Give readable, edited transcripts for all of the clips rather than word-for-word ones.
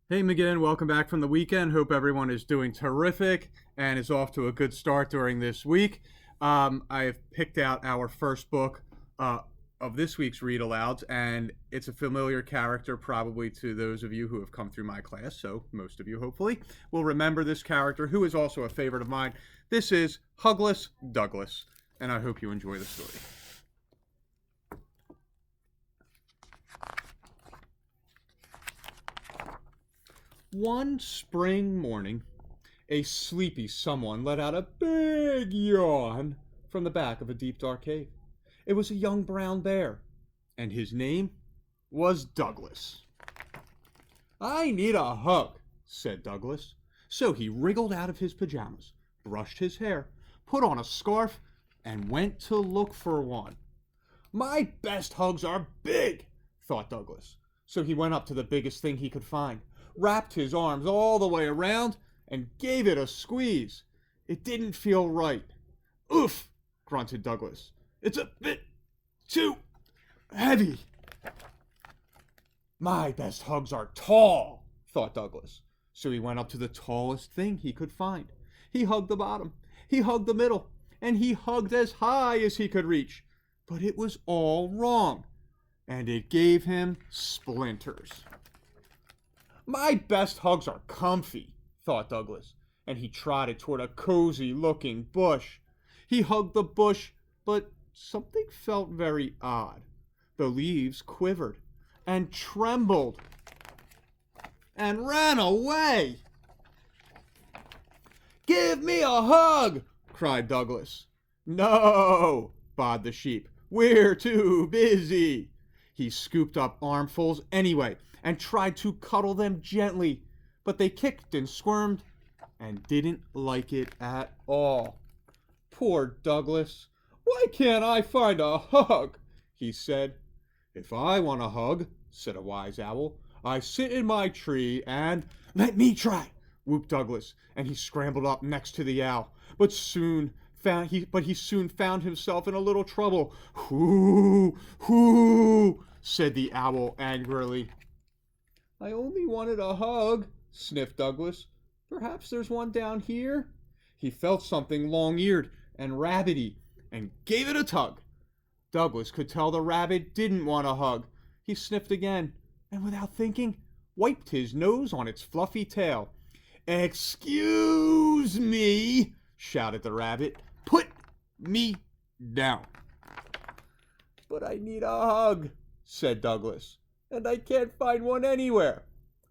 Hey McGinn, welcome back from the weekend. Hope everyone is doing terrific and is off to a good start during this week. I have picked out our first book of this week's read alouds, and it's a familiar character probably to those of you who have come through my class, so most of you hopefully will remember this character, who is also a favorite of mine. This is Hugless Douglas, and I hope you enjoy the story. One spring morning, a sleepy someone let out a big yawn from the back of a deep dark cave. It was a young brown bear, and his name was Douglas. "I need a hug," said Douglas. So he wriggled out of his pajamas, brushed his hair, put on a scarf, and went to look for one. "My best hugs are big," thought Douglas. So he went up to the biggest thing he could find, wrapped his arms all the way around, and gave it a squeeze. It didn't feel right. "Oof," grunted Douglas. "It's a bit too heavy." "My best hugs are tall," thought Douglas. So he went up to the tallest thing he could find. He hugged the bottom, he hugged the middle, and he hugged as high as he could reach. But it was all wrong, and it gave him splinters. "My best hugs are comfy," thought Douglas, and he trotted toward a cozy-looking bush. He hugged the bush, but something felt very odd. The leaves quivered and trembled and ran away. "Give me a hug!" cried Douglas. "No," bawled the sheep. "We're too busy." He scooped up armfuls anyway and tried to cuddle them gently, but they kicked and squirmed and didn't like it at all. "Poor Douglas, why can't I find a hug?" he said. "If I want a hug," said a wise owl, "I sit in my tree and—" "Let me try," whooped Douglas, and he scrambled up next to the owl, but he soon found himself in a little trouble. "Hoo, hoo," said the owl angrily. "I only wanted a hug," sniffed Douglas. "Perhaps there's one down here." He felt something long-eared and rabbity and gave it a tug. Douglas could tell the rabbit didn't want a hug. He sniffed again, and without thinking, wiped his nose on its fluffy tail. "Excuse me," shouted the rabbit. "Put me down." "But I need a hug," said Douglas, "and I can't find one anywhere."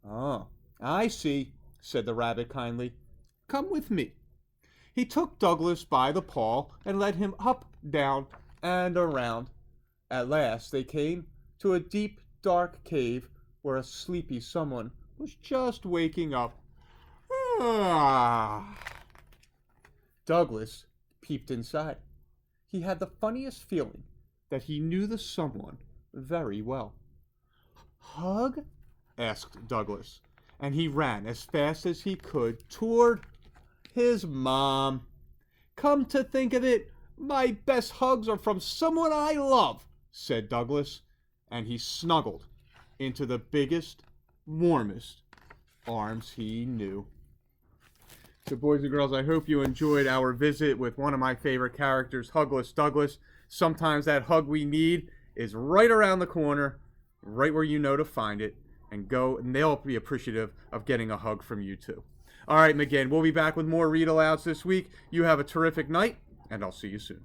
"Oh, I see," said the rabbit kindly. "Come with me." He took Douglas by the paw and led him up, down, and around. At last they came to a deep, dark cave where a sleepy someone was just waking up. Ah. Douglas peeped inside. He had the funniest feeling that he knew the someone very well. "Hug?" asked Douglas, and he ran as fast as he could toward his mom. "Come to think of it, my best hugs are from someone I love," said Douglas, and he snuggled into the biggest, warmest arms he knew. So boys and girls, I hope you enjoyed our visit with one of my favorite characters, Hugless Douglas. Sometimes that hug we need is right around the corner, right where you know to find it, and they'll be appreciative of getting a hug from you too. All right, McGinn, we'll be back with more read alouds this week. You have a terrific night, and I'll see you soon.